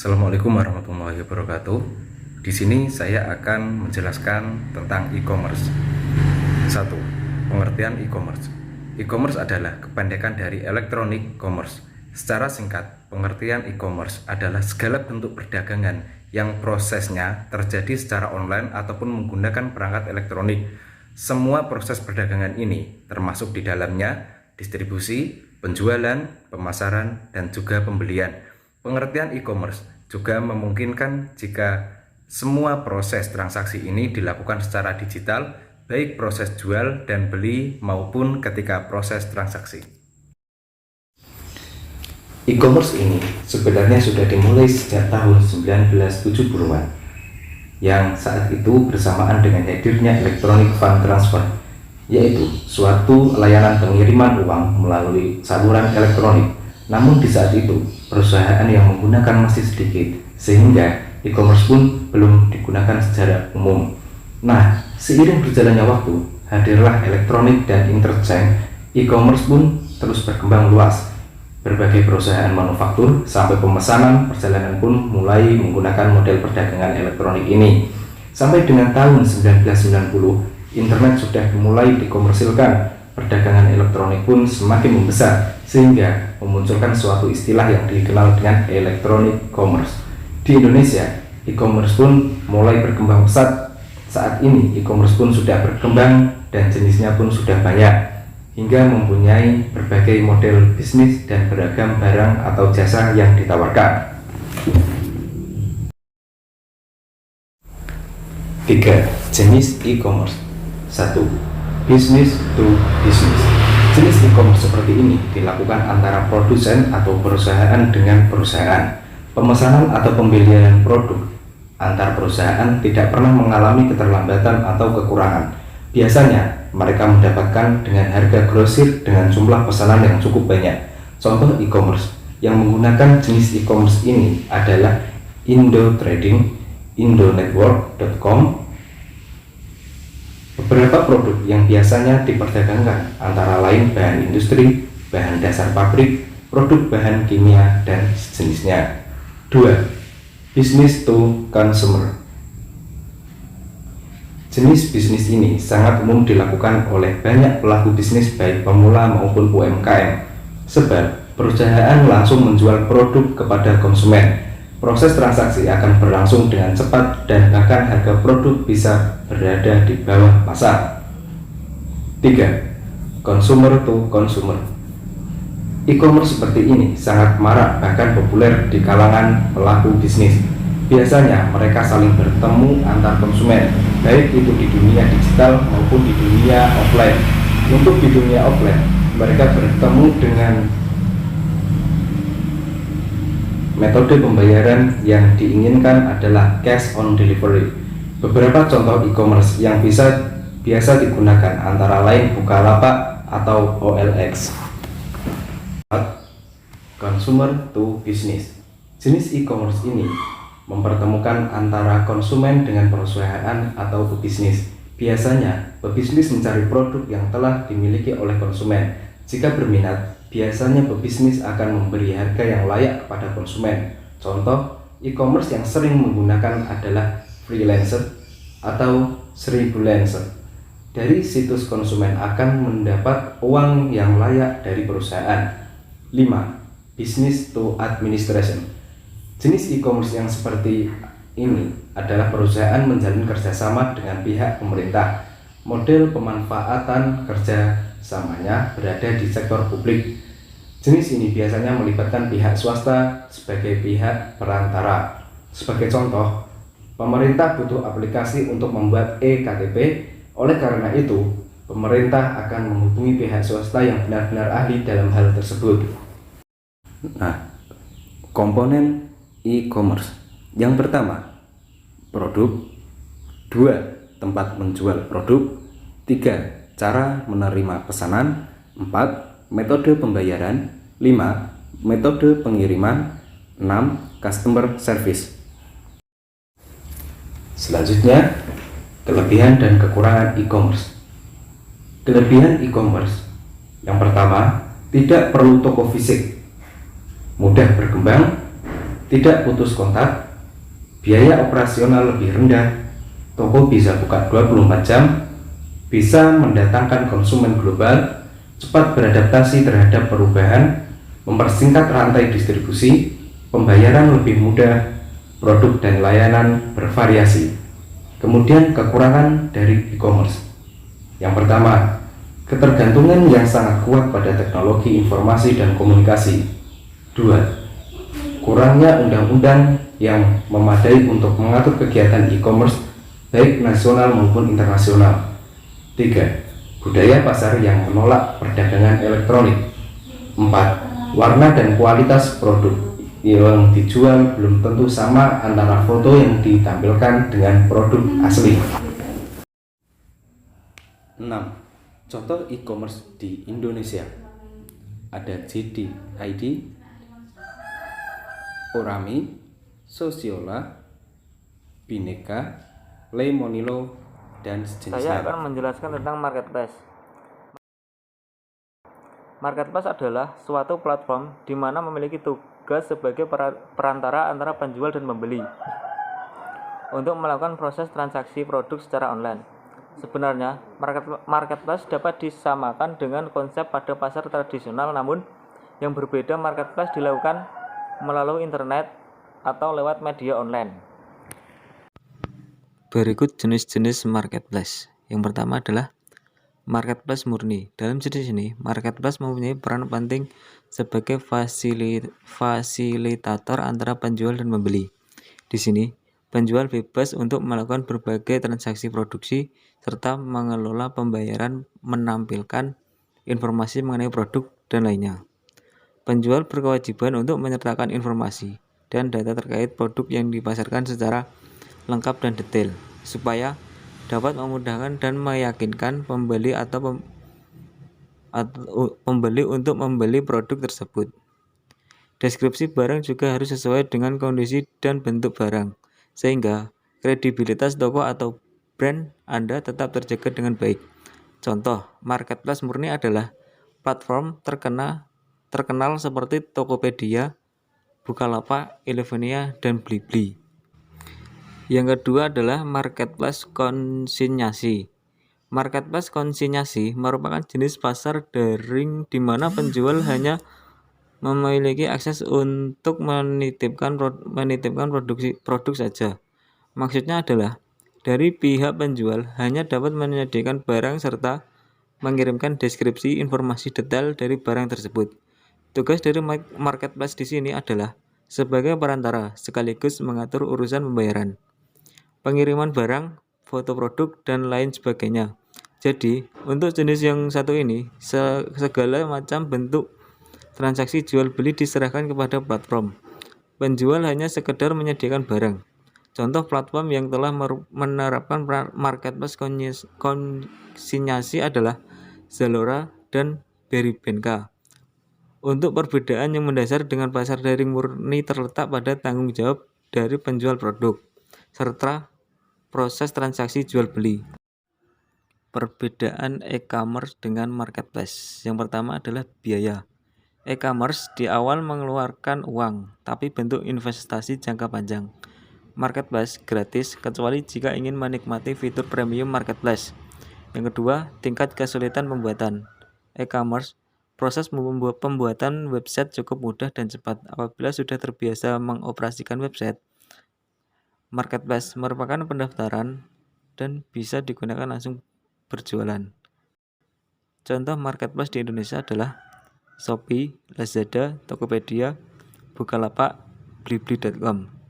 Assalamualaikum warahmatullahi wabarakatuh. Di sini saya akan menjelaskan tentang e-commerce. 1. Pengertian e-commerce. E-commerce adalah kependekan dari electronic commerce. Secara singkat, pengertian e-commerce adalah segala bentuk perdagangan yang prosesnya terjadi secara online ataupun menggunakan perangkat elektronik. Semua proses perdagangan ini termasuk di dalamnya distribusi, penjualan, pemasaran, dan juga pembelian. Pengertian e-commerce juga memungkinkan jika semua proses transaksi ini dilakukan secara digital, baik proses jual dan beli maupun ketika proses transaksi. E-commerce ini sebenarnya sudah dimulai sejak tahun 1970-an, yang saat itu bersamaan dengan hadirnya electronic fund transfer, yaitu suatu layanan pengiriman uang melalui saluran elektronik. Namun di saat itu, perusahaan yang menggunakan masih sedikit, sehingga e-commerce pun belum digunakan secara umum. Nah, seiring berjalannya waktu, hadirlah elektronik dan interchange, e-commerce pun terus berkembang luas. Berbagai perusahaan manufaktur sampai pemesanan perjalanan pun mulai menggunakan model perdagangan elektronik ini. Sampai dengan tahun 1990, internet sudah mulai dikomersilkan. Perdagangan elektronik pun semakin membesar sehingga memunculkan suatu istilah yang dikenal dengan electronic commerce. Di Indonesia, e-commerce pun mulai berkembang pesat. Saat ini e-commerce pun sudah berkembang dan jenisnya pun sudah banyak, hingga mempunyai berbagai model bisnis dan beragam barang atau jasa yang ditawarkan. 3. Jenis e-commerce. 1. Business to business. Jenis e-commerce seperti ini dilakukan antara produsen atau perusahaan dengan perusahaan. Pemesanan atau pembelian produk antar perusahaan tidak pernah mengalami keterlambatan atau kekurangan. Biasanya mereka mendapatkan dengan harga grosir dengan jumlah pesanan yang cukup banyak. Contoh e-commerce yang menggunakan jenis e-commerce ini adalah Indo Trading, Indonetwork.com. Beberapa produk yang biasanya diperdagangkan antara lain bahan industri, bahan dasar pabrik, produk bahan kimia, dan sejenisnya. 2. Business to consumer. Jenis bisnis ini sangat umum dilakukan oleh banyak pelaku bisnis baik pemula maupun UMKM, sebab perusahaan langsung menjual produk kepada konsumen. Proses transaksi akan berlangsung dengan cepat dan bahkan harga produk bisa berada di bawah pasar. 3. Consumer to consumer. E-commerce seperti ini sangat marak bahkan populer di kalangan pelaku bisnis. Biasanya mereka saling bertemu antar konsumen, baik itu di dunia digital maupun di dunia offline. Untuk di dunia offline, mereka bertemu dengan metode pembayaran yang diinginkan adalah cash on delivery. Beberapa contoh e-commerce yang biasa digunakan antara lain Bukalapak atau OLX. 4. Consumer to business. Jenis e-commerce ini mempertemukan antara konsumen dengan perusahaan atau pebisnis. Biasanya, pebisnis mencari produk yang telah dimiliki oleh konsumen. Jika berminat, biasanya pebisnis akan memberi harga yang layak kepada konsumen. Contoh, e-commerce yang sering menggunakan adalah freelancer atau Seribulancer. Dari situs konsumen akan mendapat uang yang layak dari perusahaan. 5. Business to administration. Jenis e-commerce yang seperti ini adalah perusahaan menjalin kerjasama dengan pihak pemerintah. Model pemanfaatan kerjasamanya berada di sektor publik. Jenis ini biasanya melibatkan pihak swasta sebagai pihak perantara. Sebagai contoh, pemerintah butuh aplikasi untuk membuat e-KTP. Oleh karena itu, pemerintah akan menghubungi pihak swasta yang benar-benar ahli dalam hal tersebut. Nah, komponen e-commerce. Yang pertama, produk. 2. Tempat menjual produk. 3. Cara menerima pesanan. 4. Metode pembayaran. 5. Metode pengiriman. 6. Customer service. Selanjutnya, kelebihan dan kekurangan e-commerce. Kelebihan e-commerce. Yang pertama, tidak perlu toko fisik, mudah berkembang, tidak putus kontak, biaya operasional lebih rendah, toko bisa buka 24 jam, bisa mendatangkan konsumen global, cepat beradaptasi terhadap perubahan, mempersingkat rantai distribusi, pembayaran lebih mudah, produk dan layanan bervariasi. Kemudian kekurangan dari e-commerce. Yang pertama, ketergantungan yang sangat kuat pada teknologi informasi dan komunikasi. 2. Kurangnya undang-undang yang memadai untuk mengatur kegiatan e-commerce baik nasional maupun internasional. 3. Budaya pasar yang menolak perdagangan elektronik. 4. Warna dan kualitas produk yang dijual belum tentu sama antara foto yang ditampilkan dengan produk asli. 6. Contoh e-commerce di Indonesia. Ada JD.id, Orami, Sosiola, Bineka, Lemonilo, dan sejenisnya. Saya akan menjelaskan tentang marketplace. Marketplace adalah suatu platform di mana memiliki tugas sebagai perantara antara penjual dan pembeli untuk melakukan proses transaksi produk secara online. Sebenarnya, marketplace dapat disamakan dengan konsep pada pasar tradisional, namun yang berbeda marketplace dilakukan melalui internet atau lewat media online. Berikut jenis-jenis marketplace. Yang pertama adalah marketplace murni. Dalam jenis ini, marketplace mempunyai peran penting sebagai fasilitator antara penjual dan pembeli. Di sini, penjual bebas untuk melakukan berbagai transaksi produksi serta mengelola pembayaran, menampilkan informasi mengenai produk, dan lainnya. Penjual berkewajiban untuk menyertakan informasi dan data terkait produk yang dipasarkan secara lengkap dan detail, supaya dapat memudahkan dan meyakinkan pembeli atau pembeli untuk membeli produk tersebut. Deskripsi barang juga harus sesuai dengan kondisi dan bentuk barang, sehingga kredibilitas toko atau brand Anda tetap terjaga dengan baik. Contoh, marketplace murni adalah platform terkenal seperti Tokopedia, Bukalapak, Elevania, dan Blibli. Yang kedua adalah marketplace konsinyasi. Marketplace konsinyasi merupakan jenis pasar daring di mana penjual hanya memiliki akses untuk menitipkan produk saja. Maksudnya adalah dari pihak penjual hanya dapat menyediakan barang serta mengirimkan deskripsi informasi detail dari barang tersebut. Tugas dari marketplace di sini adalah sebagai perantara sekaligus mengatur urusan pembayaran, pengiriman barang, foto produk, dan lain sebagainya. Jadi, untuk jenis yang satu ini, segala macam bentuk transaksi jual beli diserahkan kepada platform. Penjual hanya sekedar menyediakan barang. Contoh platform yang telah menerapkan marketplace konsinyasi adalah Zalora dan Beribenka. Untuk perbedaan yang mendasar dengan pasar daring murni terletak pada tanggung jawab dari penjual produk, serta proses transaksi jual beli. Perbedaan e-commerce dengan marketplace. Yang pertama adalah biaya. E-commerce di awal mengeluarkan uang, tapi bentuk investasi jangka panjang. Marketplace gratis kecuali jika ingin menikmati fitur premium marketplace. Yang kedua, tingkat kesulitan pembuatan. E-commerce, proses pembuatan website cukup mudah dan cepat. Apabila sudah terbiasa mengoperasikan website, marketplace merupakan pendaftaran dan bisa digunakan langsung berjualan. Contoh marketplace di Indonesia adalah Shopee, Lazada, Tokopedia, Bukalapak, Blibli.com.